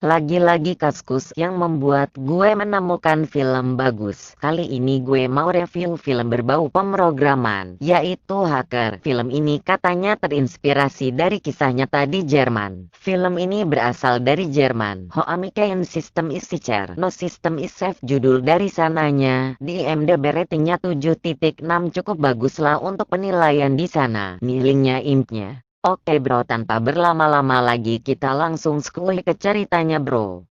Lagi-lagi Kaskus yang membuat gue menemukan film bagus. Kali ini gue mau review film berbau pemrograman, yaitu Hacker. Film ini katanya terinspirasi dari kisah nyata di Jerman. Film ini berasal dari Jerman. Hoamiken System is sicher. No System is safe judul dari sananya. Di IMDb ratingnya 7.6, cukup baguslah untuk penilaian di sana. Nih linknya impnya. Oke bro, tanpa berlama-lama lagi kita langsung skuy ke ceritanya bro.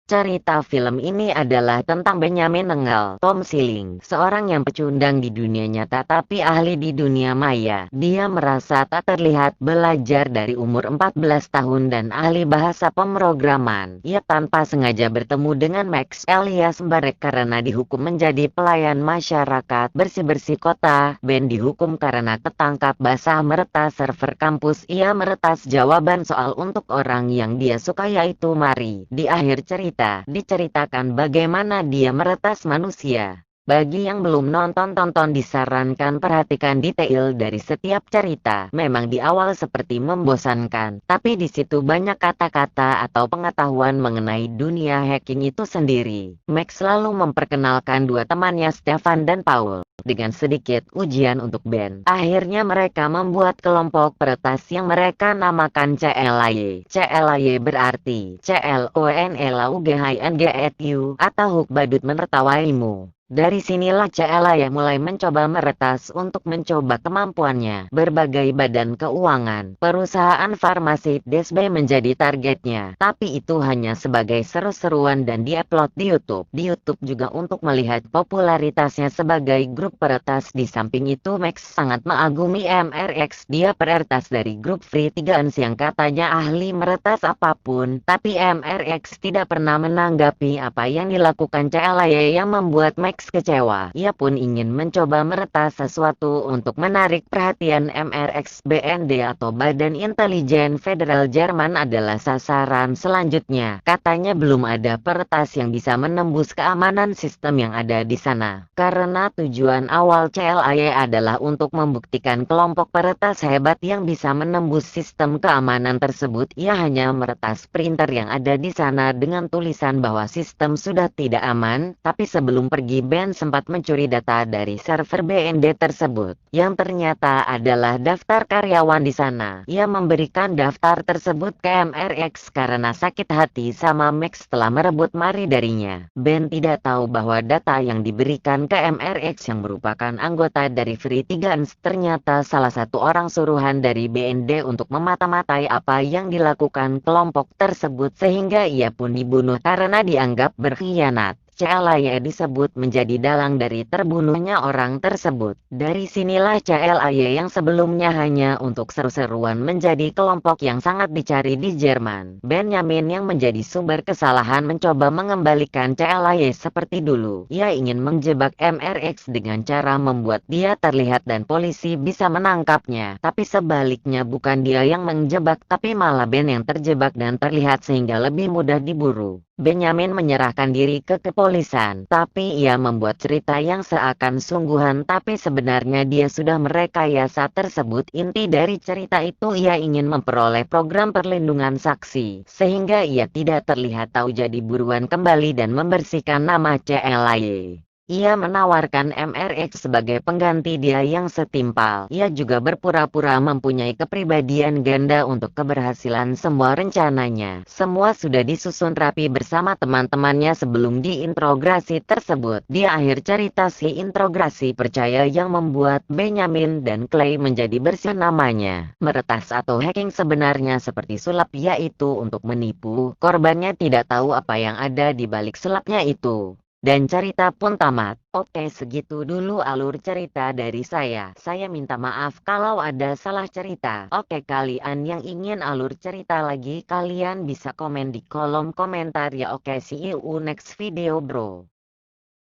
Cerita film ini adalah tentang Benjamin Engel, Tom Schilling, seorang yang pecundang di dunia nyata tapi ahli di dunia maya. Dia merasa tak terlihat, belajar dari umur 14 tahun dan ahli bahasa pemrograman. Ia tanpa sengaja bertemu dengan Max alias Barek karena dihukum menjadi pelayan masyarakat bersih-bersih kota. Ben dihukum karena ketangkap basah meretas server kampus. Ia meretas jawaban soal untuk orang yang dia suka yaitu Mari. Di akhir cerita diceritakan bagaimana dia meretas manusia. Bagi yang belum nonton disarankan perhatikan detail dari setiap cerita. Memang di awal seperti membosankan, tapi di situ banyak kata-kata atau pengetahuan mengenai dunia hacking itu sendiri. Max lalu memperkenalkan dua temannya Stefan dan Paul. Dengan sedikit ujian untuk Ben, akhirnya mereka membuat kelompok peretas yang mereka namakan CLAY. CLAY berarti CLONLAUGHINGETU atau Hook Badut Menertawaimu. Dari sinilah CLAY mulai mencoba meretas untuk mencoba kemampuannya. Berbagai badan keuangan, perusahaan farmasi DSB menjadi targetnya. Tapi itu hanya sebagai seru-seruan dan diupload di YouTube. Di YouTube juga untuk melihat popularitasnya sebagai grup peretas. Di samping itu Max sangat mengagumi MRX. Dia peretas dari grup Free 3ans yang katanya ahli meretas apapun. Tapi MRX tidak pernah menanggapi apa yang dilakukan CLAY yang membuat Max kecewa. Ia pun ingin mencoba meretas sesuatu untuk menarik perhatian MRX. BND atau Badan Intelijen Federal Jerman adalah sasaran selanjutnya. Katanya belum ada peretas yang bisa menembus keamanan sistem yang ada di sana. Karena tujuan awal CLAY adalah untuk membuktikan kelompok peretas hebat yang bisa menembus sistem keamanan tersebut. Ia hanya meretas printer yang ada di sana dengan tulisan bahwa sistem sudah tidak aman, tapi sebelum pergi Ben sempat mencuri data dari server BND tersebut, yang ternyata adalah daftar karyawan di sana. Ia memberikan daftar tersebut ke MRX karena sakit hati sama Max telah merebut Mari darinya. Ben tidak tahu bahwa data yang diberikan ke MRX yang merupakan anggota dari Free 3ans ternyata salah satu orang suruhan dari BND untuk memata-matai apa yang dilakukan kelompok tersebut, sehingga ia pun dibunuh karena dianggap berkhianat. CLAY disebut menjadi dalang dari terbunuhnya orang tersebut. Dari sinilah CLAY yang sebelumnya hanya untuk seru-seruan menjadi kelompok yang sangat dicari di Jerman. Benjamin yang menjadi sumber kesalahan mencoba mengembalikan CLAY seperti dulu. Ia ingin menjebak MRX dengan cara membuat dia terlihat dan polisi bisa menangkapnya. Tapi sebaliknya bukan dia yang menjebak tapi malah Ben yang terjebak dan terlihat sehingga lebih mudah diburu. Benjamin menyerahkan diri ke kepolisian, tapi ia membuat cerita yang seakan sungguhan tapi sebenarnya dia sudah merekayasa tersebut. Inti dari cerita itu ia ingin memperoleh program perlindungan saksi, sehingga ia tidak terlihat tahu jadi buruan kembali dan membersihkan nama CLAY. Ia menawarkan MRX sebagai pengganti dia yang setimpal. Ia juga berpura-pura mempunyai kepribadian ganda untuk keberhasilan semua rencananya. Semua sudah disusun rapi bersama teman-temannya sebelum diintrogasi tersebut. Di akhir cerita si introgasi percaya yang membuat Benjamin dan Clay menjadi bersih namanya. Meretas atau hacking sebenarnya seperti sulap, yaitu untuk menipu. Korbannya tidak tahu apa yang ada di balik sulapnya itu. Dan cerita pun tamat. Oke, segitu dulu alur cerita dari saya. Saya minta maaf kalau ada salah cerita. Oke, kalian yang ingin alur cerita lagi, kalian bisa komen di kolom komentar ya. Oke, see you next video bro.